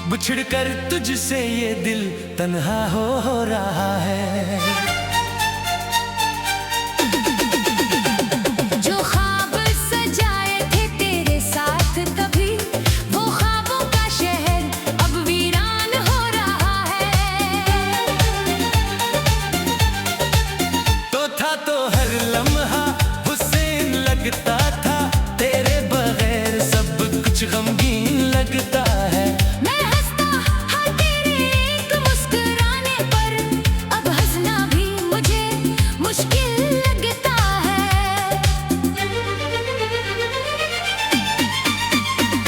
बिछड़ कर तुझसे ये दिल तन्हा हो रहा है। जो ख्वाब सजाए थे तेरे साथ तभी, वो ख्वाबों का शहर अब वीरान हो रहा है। तो था तो हर लम्हा हुसैन लगता था, तेरे बगैर सब कुछ गमगीन लगता है। मैं हंसता हाँ तेरे एक मुस्कुराने पर, अब हंसना भी मुझे मुश्किल लगता है।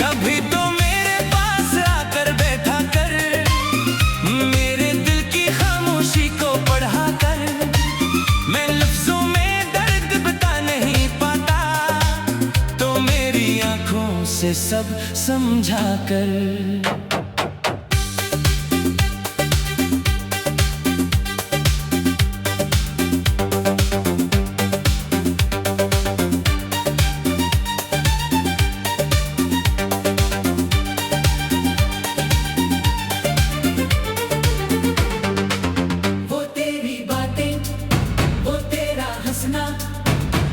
कभी तो मेरे पास आकर बैठा कर, मेरे दिल की खामोशी को पढ़ा कर। मैं लफ्जों में दर्द बता नहीं पाता, तो मेरी आंखों से सब समझा कर। वो तेरी बातें, वो तेरा हंसना,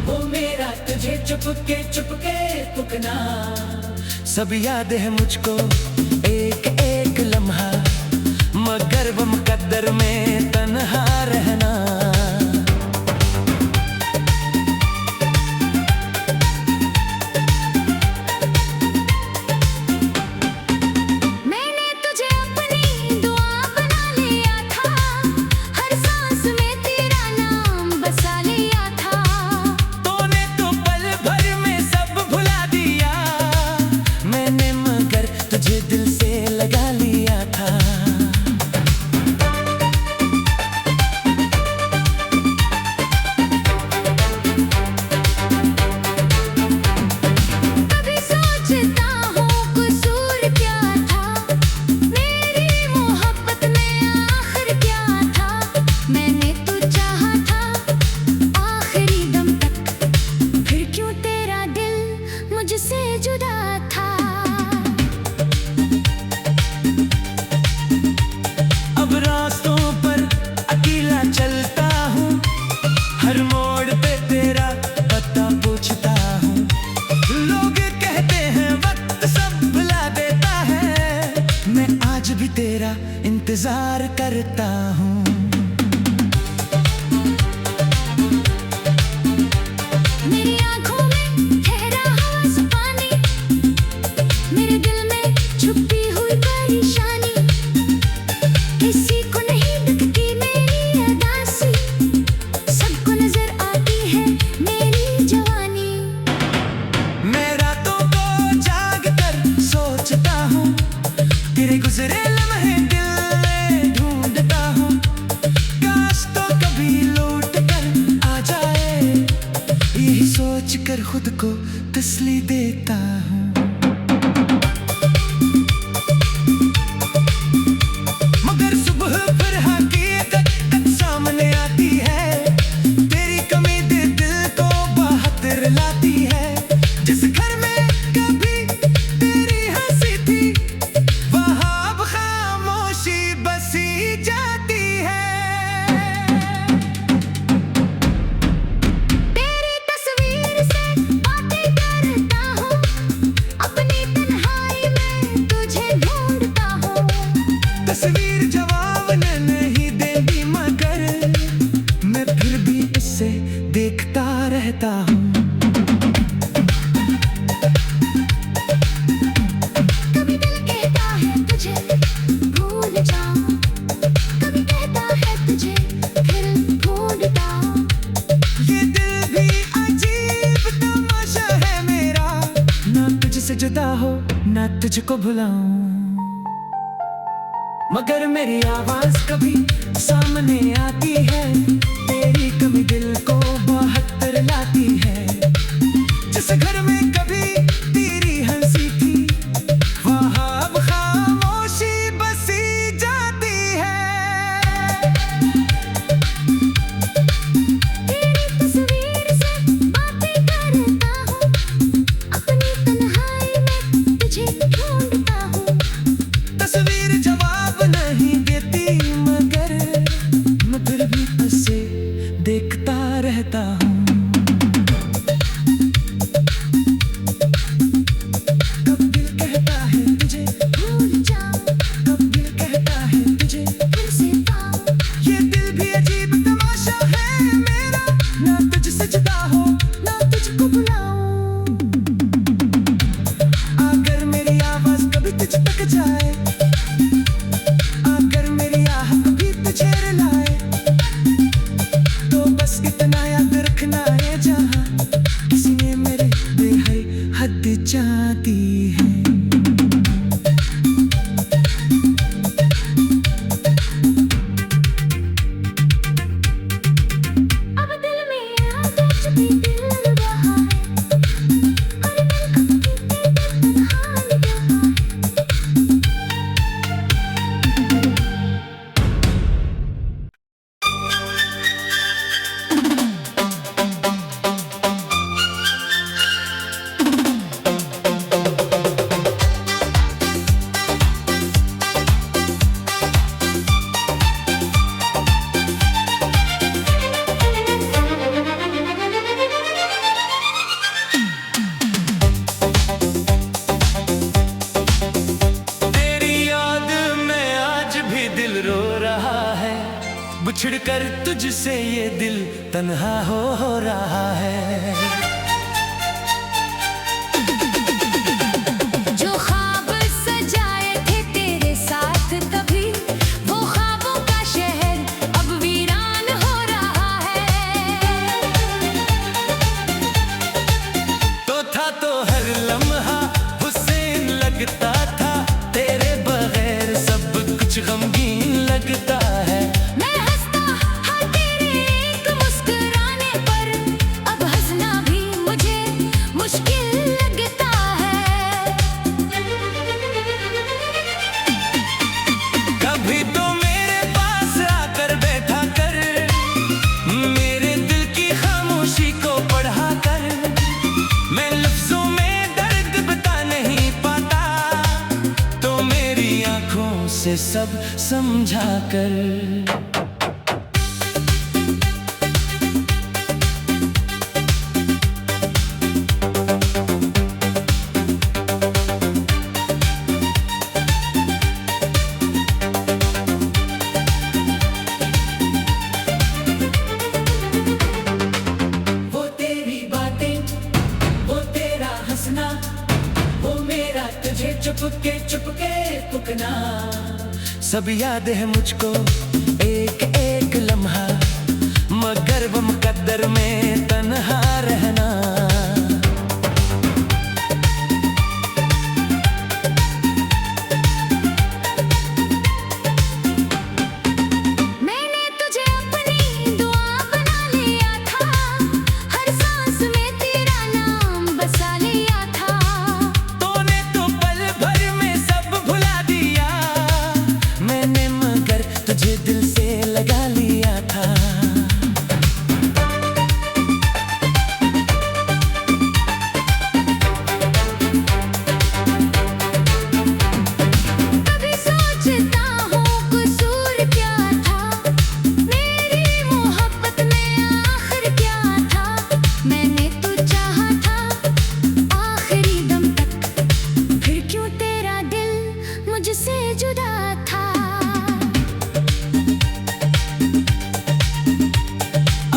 वो मेरा तुझे चुपके चुपके पुकना, सब याद है मुझको एक एक लम्हा, मगर वो मुकद्दर में तन्हा रहना। मैंने तुझे अपनी दुआ बना लिया था, हर सांस में तेरा नाम बसा लिया था। तूने तो पल भर में सब भुला दिया, मैंने मगर तुझे दिल से लगा लिया था। कभी सोचता हूँ कसूर क्या था, मेरी मोहब्बत में आखिर क्या था। मैंने तो चाहा था आखिरी दम तक, फिर क्यों तेरा दिल मुझसे जुदा था। अब रास्तों पर अकेला चलता हूँ, हर मोड़ पे तेरा पता पूछता हूँ। लोग कहते हैं वक्त सब भुला देता है, मैं आज भी तेरा इंतजार करता हूँ। मेरी आँखों में ठहरा हुआ सा पानी, मेरे दिल में छुपी हुई परेशानी, किसी को नहीं दिखती मेरी अदासी, सबको नजर आती है मेरी जवानी। मैं रातों को जाग कर सोचता हूँ, तेरे गुजरे लम्हे दिल में ढूंढता हूँ। काश तो कभी लौट कर आ जाए, यही सोच कर खुद को तसल्ली देता हूँ। मगर सुबह फिर हकीकत सामने आती है, तेरी कमी दिल को बहतर लाती है। जिस घर में कभी तेरी हंसी थी, वहाँ अब खामोशी बसी जाती है। तेरी तस्वीर से बातें करता हूँ, अपनी तन्हाई में तुझे ढूंढता हूँ। तस्वीर जवाब नहीं देती, मगर मैं फिर भी इसे देखता रहता हूँ। कभी दिल कहता है तुझे भूल जाऊं, कभी कहता है तुझे फिर ढूंढता हूं। ये दिल भी अजीब तमाशा है मेरा, ना तुझसे जुदा हो ना तुझको भुलाऊं। मगर मेरी आवाज कभी सामने आती है, तेरी कमी दिल को बहत्तर लाती है। जिस घर में कभी तेरी हंसी थी, वहाँ अब खामोशी बसी जाती है। तेरी तस्वीर से बातें करता हूँ, अपनी तन्हाई में तुझे ढूंढता हूँ। तस्वीर बिछड़ कर तुझसे ये दिल तन्हा हो रहा है। जो ख्वाब सजाए थे तेरे साथ कभी, वो ख्वाबों का शहर अब वीरान हो रहा है। तो था तो हर लम्हा हुसैन लगता था, तेरे बगैर सब कुछ गमगीन लगता है। मैं हंसता हर तेरे एक मुस्कुराने पर, अब हंसना भी मुझे मुश्किल लगता है। कभी तो मेरे पास आकर बैठा कर, मेरे दिल की खामोशी को पढ़ा कर। मैं लफ्जों में दर्द बता नहीं पाता, तो मेरी आंखों से सब समझा कर। वो तेरी बातें, वो तेरा हंसना, वो मेरा तुझे चुपके चुपके पुकना, सब याद है मुझको एक एक लम्हा, मगर वो मुकद्दर में तन्हा रहना। मैंने तुझे अपनी दुआ बना लिया था, हर सांस में तेरा नाम बसा लिया था। तूने तो पल भर में सब भुला दिया, मैंने मगर तुझे दिल से लगा लिया था। कभी सोचता हूँ कसूर क्या था, मेरी मोहब्बत में आखिर क्या था। मैंने तो चाहा था आखिरी दम तक, फिर क्यों तेरा दिल मुझसे जुदा था।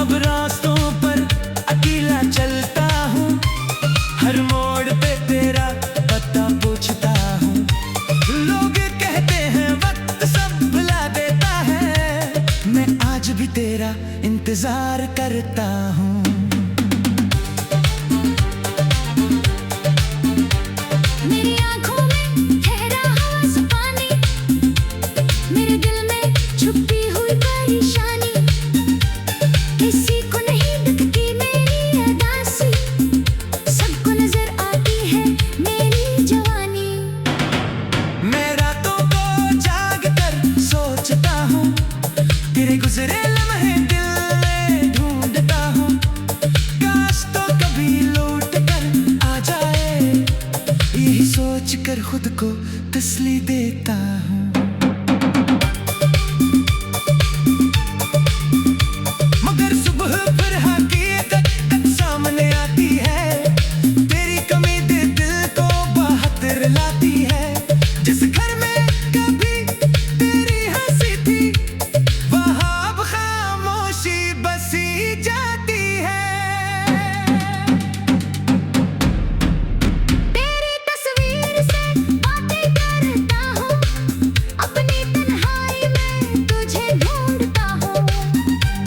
अब रास्तों पर अकेला चलता हूँ, हर मोड़ पे तेरा पता पूछता हूँ। लोग कहते हैं वक्त सब भुला देता है, मैं आज भी तेरा इंतजार करता हूँ। मेरी आँखों में ठहरा हुआ सा पानी, मेरे दिल में छुपी हुई परेशानी, किसी को नहीं दिखती मेरी अदासी, सबको नजर आती है मेरी जवानी। मैं रातों को जाग कर सोचता हूँ, तेरे गुजरे लम्हे दिल में ढूंढता हूँ। काश तो कभी लौट कर आ जाए, यही सोच कर खुद को तसल्ली देता हूँ। मगर सुबह फिर हकीकत सामने आती है, तेरी कमी दिल को बाहर लाती है। जिस घर में कभी तेरी हंसी थी, वहाँ अब खामोशी बसी जाती है। तेरी तस्वीर से बातें करता हूँ, अपनी तन्हाई में तुझे ढूंढता हूँ।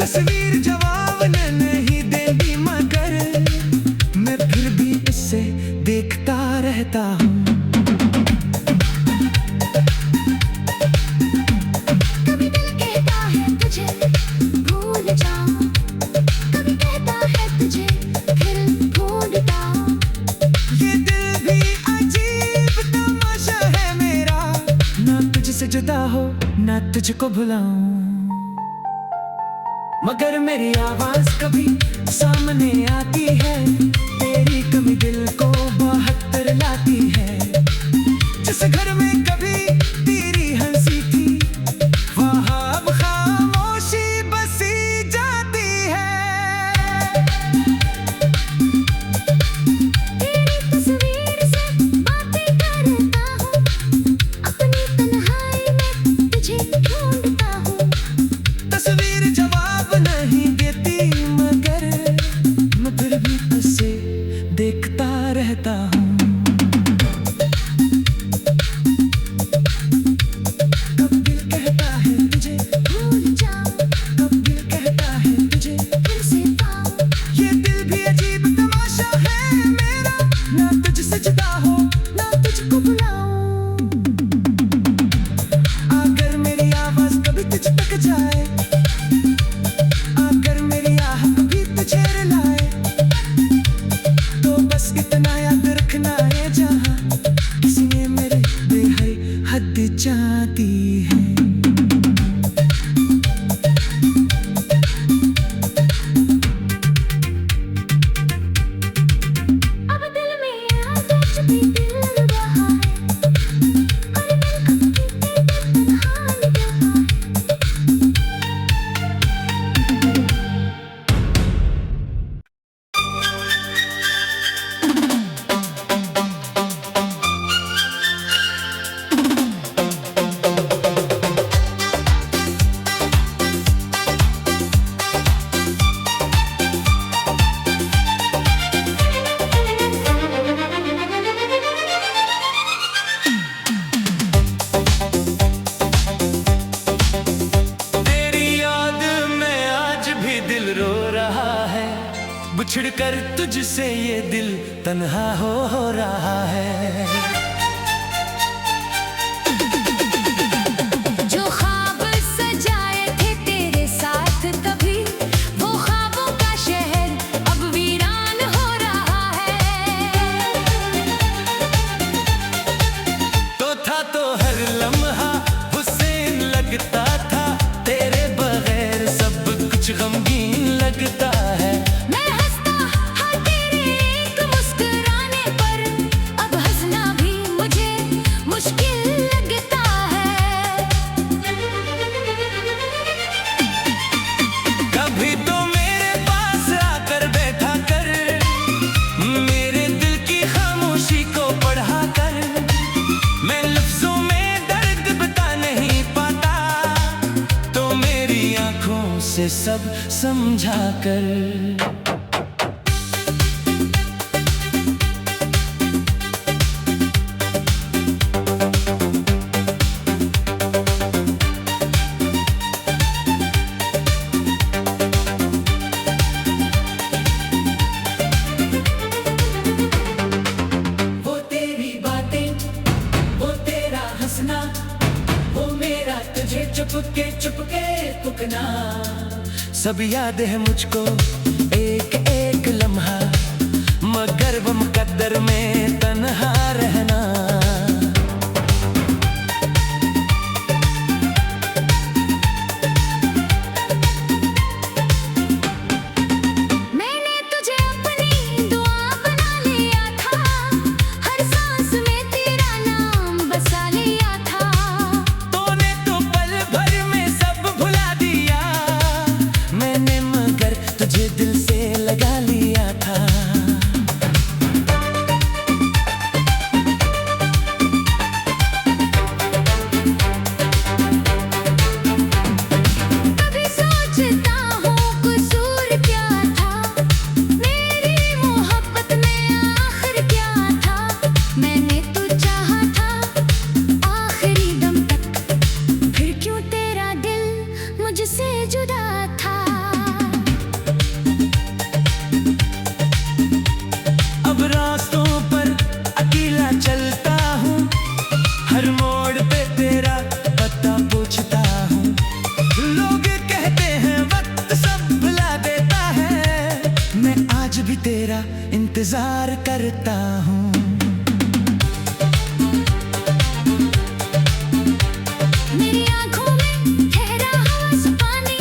तस्वीर जवाब नहीं देती, मगर मैं फिर भी इसे देखता रहता हूँ। कभी दिल कहता है तुझे भूल जाऊं, कभी कहता है तुझे फिर ढूंढता हूं। ये दिल भी अजीब तमाशा है मेरा, ना तुझसे जुदा हो ना तुझको भुलाऊं। मगर मेरी आवाज कभी सामने आती है, तेरी कमी दिल को बहत्तर लाती है। जिस घर में कभी तेरी हंसी थी, वहाँ अब खामोशी बसी जाती है। तेरी तस्वीर से बातें करता हूँ, अपनी तन्हाई में तुझे ढूंढता हूँ। तस्वीर लाती है। अब दिल में आदत भी दिल रहा है, और दिल कभी तन्हा नहीं रहा है। तेरी याद में आज भी दिल रो रहा है, बिछड़ कर तुझसे ये दिल तन्हा हो रहा है। जो ख्वाब सजाए थे तेरे साथ तभी, वो ख्वाबों का शहर अब वीरान हो रहा है। तो था तो हर लम्हा हुसैन लगता था, तेरे बगैर सब कुछ गमगीन लगता है। मैं हंसता हर तेरे एक मुस्कुराने पर, अब हंसना भी मुझे मुश्किल लगता है। कभी तो मेरे पास आकर बैठा कर, मेरे दिल की खामोशी को पढ़ा कर। मैं लफ्जों में दर्द बता नहीं पाता, तो मेरी आंखों से सब समझा कर। वो तेरी बातें, वो तेरा हंसना, वो मेरा तुझे चुपके चुपके पुकना, सब याद है मुझको एक एक लम्हा, मगर वो मुकद्दर में तन्हा रहना। मैंने तुझे अपनी दुआ बना लिया था, हर सांस में तेरा नाम बसा लिया था। तूने तो पल भर में सब भुला दिया, मैंने मगर तुझे दिल से लगा लिया था। कभी सोचता हूँ कसूर क्या था, मेरी मोहब्बत में आखिर क्या था। मैंने तो चाहा था आखिरी दम तक, फिर क्यों तेरा दिल मुझसे जुदा था। अब रास्तों पर अकेला चलता हूँ, हर मोड़ पे तेरा पता पूछता हूँ। लोग कहते हैं वक्त सब भुला देता है, मैं आज भी तेरा इंतजार करता हूँ। मेरी आँखों में ठहरा हुआ सा पानी,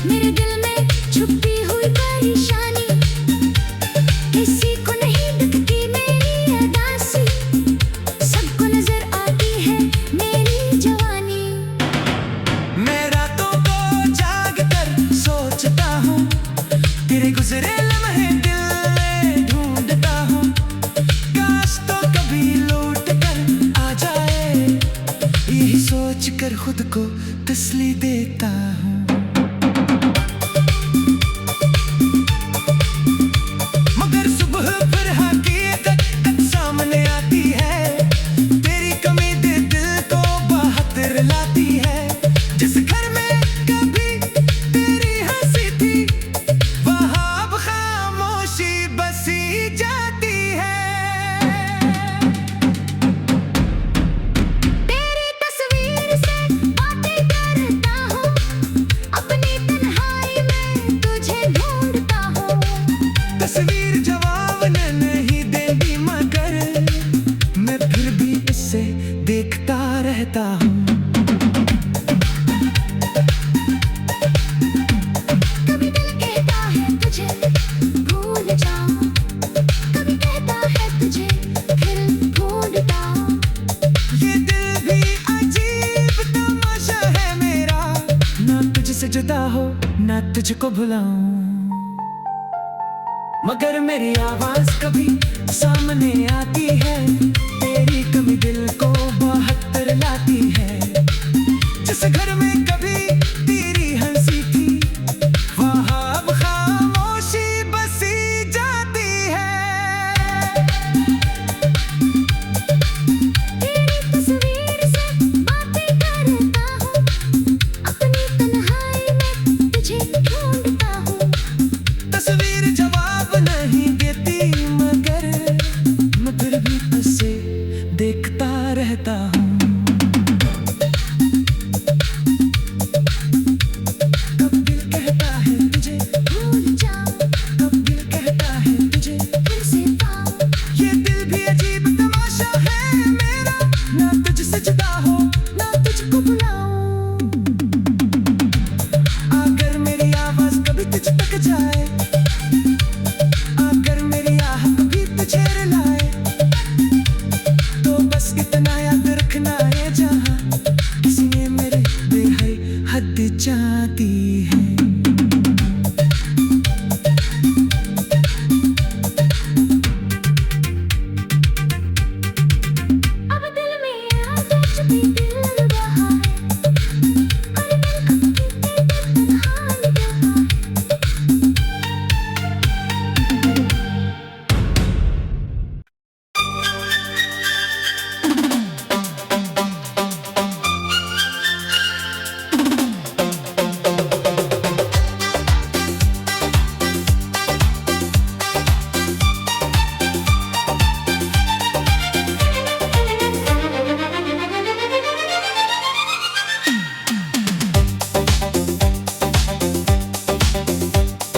मेरे दिल में छुपी हुई परेशानी, किसी को नहीं दिखती मेरी अदासी, सबको नजर आती है मेरी जवानी। मैं रातों को जाग कर सोचता हूँ, तेरे गुजरे लम्हे दिल में ढूंढता हूँ। काश तो कभी लौट कर आ जाए, यही सोच कर खुद को तसल्ली देता हूँ। मगर सुबह फिर हकीकत सामने आती है, तेरी कमी दिल को बहतर लाती है। जिस घर में कभी तेरी हंसी थी, वहाँ अब खामोशी बसी जाती है। तेरी तस्वीर से बातें करता हूँ, हूँ। कभी दिल कहता है तुझे भूल जाऊं, कभी कहता है तुझे फिर ढूंढता हूं। ये दिल भी अजीब तमाशा है मेरा, ना तुझसे जुदा हो ना तुझको भुलाऊं। मगर मेरी आवाज कभी सामने आती है, तेरी कमी दिल को बहत्तर लाती है। जिस घर में कभी तेरी हंसी थी, वहाँ अब खामोशी बसी जाती है। तेरी तस्वीर से बातें करता हूँ, अपनी तन्हाई में तुझे ढूंढता हूँ। तस्वीर जवाब नहीं देती, मगर मैं फिर भी उसे देखता रहता हूँ। कब दिल कहता है तुझे भूल जाऊं, कब दिल कहता है तुझे, फिर से पाऊं। ये दिल भी अजीब तमाशा है मेरा, ना तुझसे जुदा हो ना तुझको बुलाऊं। अगर मेरी आवाज कभी तुझ तक जाए, अगर मेरी आह कभी तुझे रुलाए, तो बस इतना याद रखना है, जहाँ किसी ने मेरे बेहद चाहती है। अब दिल में आजा भी दिल रहा है, हर दिल कभी तेरे तन्हाई रहा है।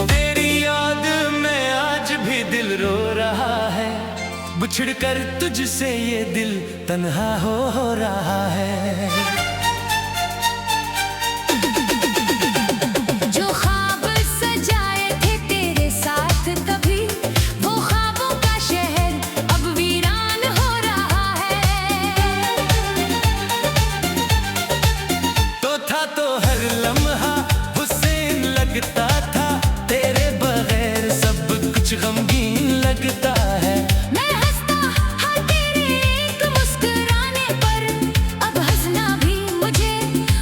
तेरी याद में आज भी दिल रो रहा है, बिछड़ कर तुझसे ये दिल तन्हा हो रहा है। जो ख्वाब सजाए थे तेरे साथ तभी, वो ख्वाबों का शहर अब वीरान हो रहा है। तो था तो हर लम्हा हुसैन लगता था, तेरे बगैर सब कुछ गमगीन लगता है। मैं हंसता हर तेरे एक मुस्कुराने पर, अब हंसना भी मुझे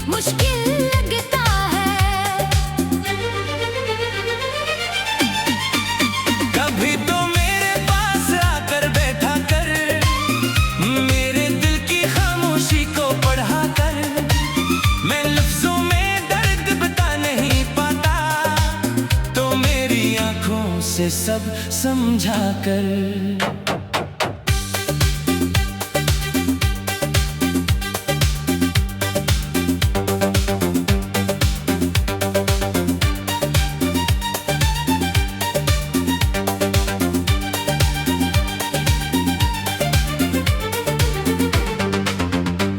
मुश्किल लगता है। कभी तो मेरे पास आकर बैठा कर, मेरे दिल की खामोशी को पढ़ा कर। मैं लफ्जों में दर्द बता नहीं पाता, तो मेरी आंखों से सब समझा कर।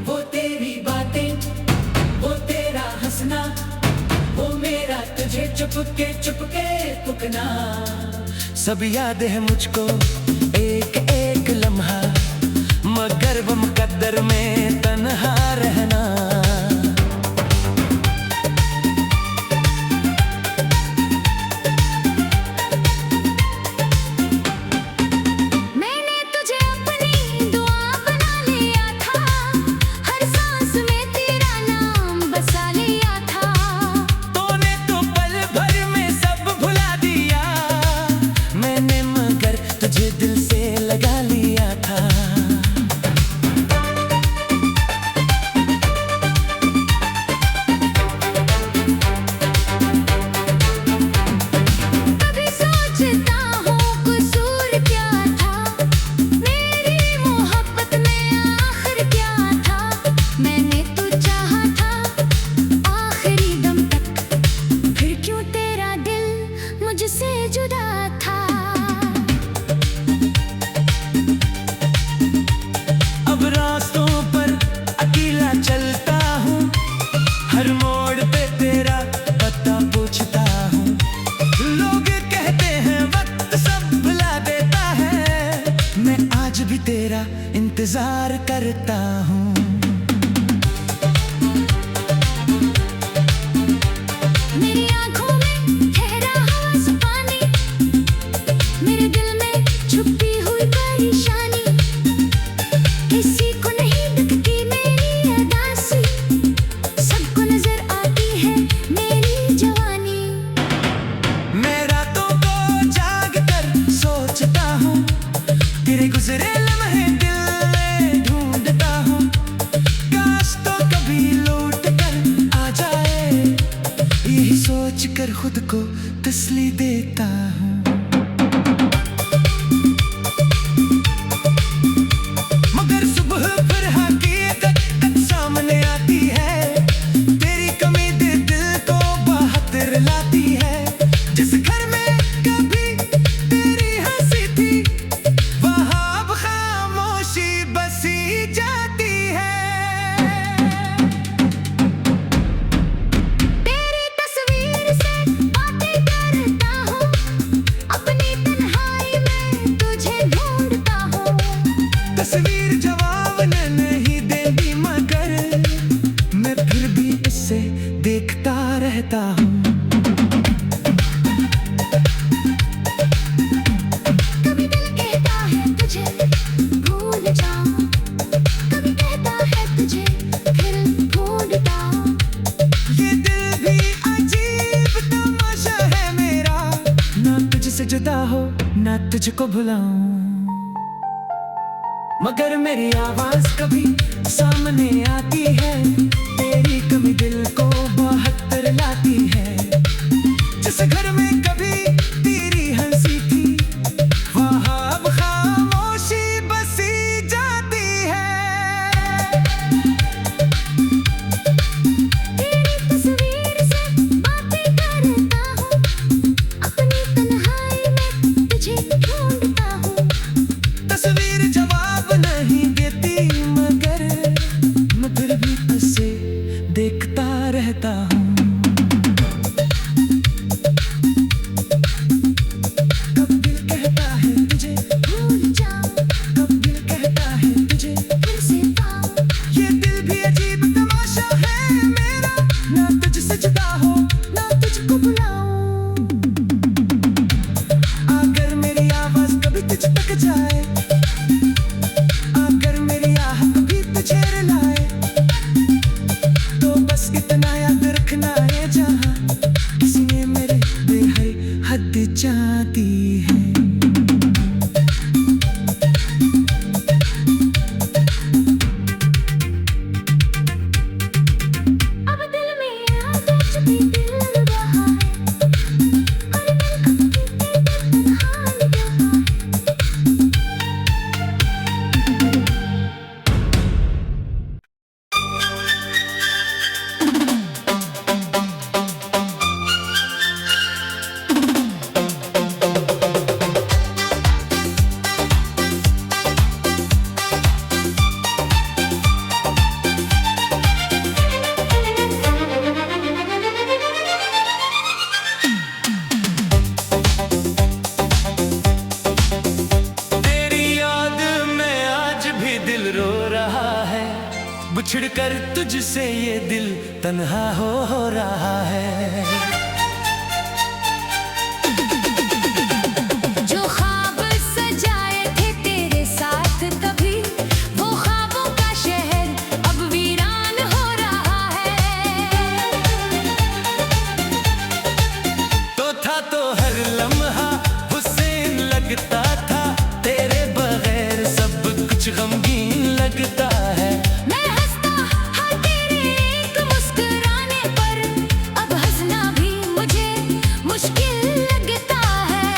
वो तेरी बातें, वो तेरा हंसना, वो मेरा तुझे चुपके पुकना, सब याद है मुझको एक एक लम्हा, मगर वो मुकद्दर में तन्हा रहना। मैंने तुझे अपनी दुआ बना लिया था, हर सांस में तेरा नाम बसा लिया था। तूने तो पल भर में सब भुला दिया, मैंने मगर तुझे दिल से लगा लिया था। कभी सोचता हूँ कसूर क्या था, मेरी मोहब्बत में आखिर क्या था। मैंने तो चाहा था आखिरी दम तक, फिर क्यों तेरा दिल मुझसे जुदा था। अब रास्तों पर अकेला चल खुद को तसल्ली देता हूँ। मगर सुबह फिर हकीकत सामने आती है, तेरी कमी दिल को बहुत रुलाती है। जिस घर में कभी तेरी हंसी थी, वहाँ अब खामोशी बसी जाती है। तेरी तस्वीर से बातें करता हूँ, अपनी तन्हाई में तुझे ढूंढता हूँ। तस्वीर जवाब नहीं देती, मगर मैं फिर भी इसे देखता रहता हूँ। कभी दिल कहता है तुझे भूल जाऊं, कभी कहता है तुझे फिर ढूंढता हूं। ये दिल भी अजीब तमाशा है मेरा, ना तुझसे जुदा हो ना तुझको भुलाऊं। मगर मेरी आवाज कभी सामने आती है, तेरी कमी दिल को बहुत रुलाती है। जिस घर में कभी तेरी हंसी थी, वहाँ अब खामोशी बसी जाती है। तेरी तस्वीर से बातें करता हूँ, अपनी तन्हाई में तुझे ढूंढता हूँ। तस्वीर जवाब नहीं देती, मगर मैं फिर भी उसे देखता रहता हूँ। कब दिल कहता है तुझे भूल जाऊं, कब दिल कहता है तुझे, फिर से पाऊं। ये दिल भी अजीब तमाशा है मेरा, ना तुझसे जुदा हो ना तुझको बुलाऊं। अगर मेरी आवाज कभी तुझ तक जाए, अगर मेरी आह कभी तुझे रुलाए, तो बस इतना याद रखना है, जहाँ किसी ने मेरे बेहद चाहती है। अब दिल में आदत भी दिल रहा है, और दिल कभी तन्हा नहीं रहा है। तेरी याद में आज भी दिल रो रहा है, बिछड़ कर तुझसे ये दिल तन्हा हो रहा है। जो ख्वाब सजाए थे तेरे साथ कभी, वो ख्वाबों का शहर अब वीरान हो रहा है। तो था तो हर लम्हा हुसैन लगता था, तेरे बगैर सब कुछ गमगीन लगता है। मैं हंसता हर तेरे एक मुस्कुराने पर, अब हंसना भी मुझे मुश्किल लगता है।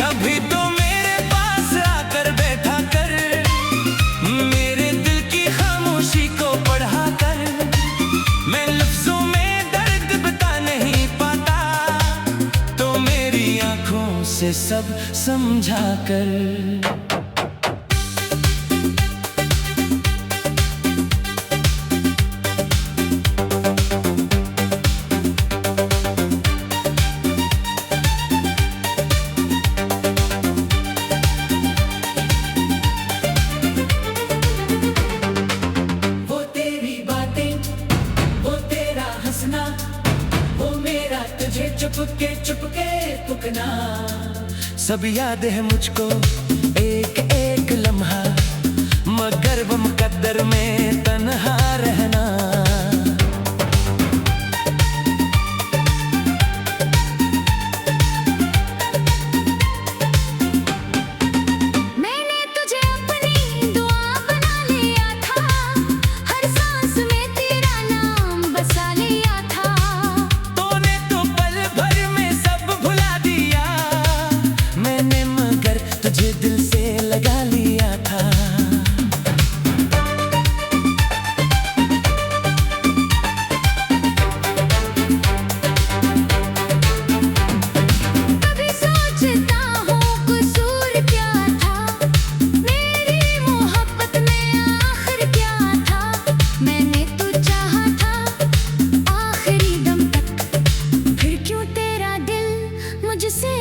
कभी तो मेरे पास आकर बैठा कर, मेरे दिल की खामोशी को पढ़ा कर। मैं लफ्जों में दर्द बता नहीं पाता, तो मेरी आंखों से सब समझा कर। वो तेरी बातें, वो तेरा हंसना, वो मेरा तुझे चुपके चुपके पुकना, सब याद है मुझको एक एक लम्हा, मगर वो मुकद्दर में तन्हा रहना। दुआ बना लिया था, हर सांस में तेरा नाम तुझसे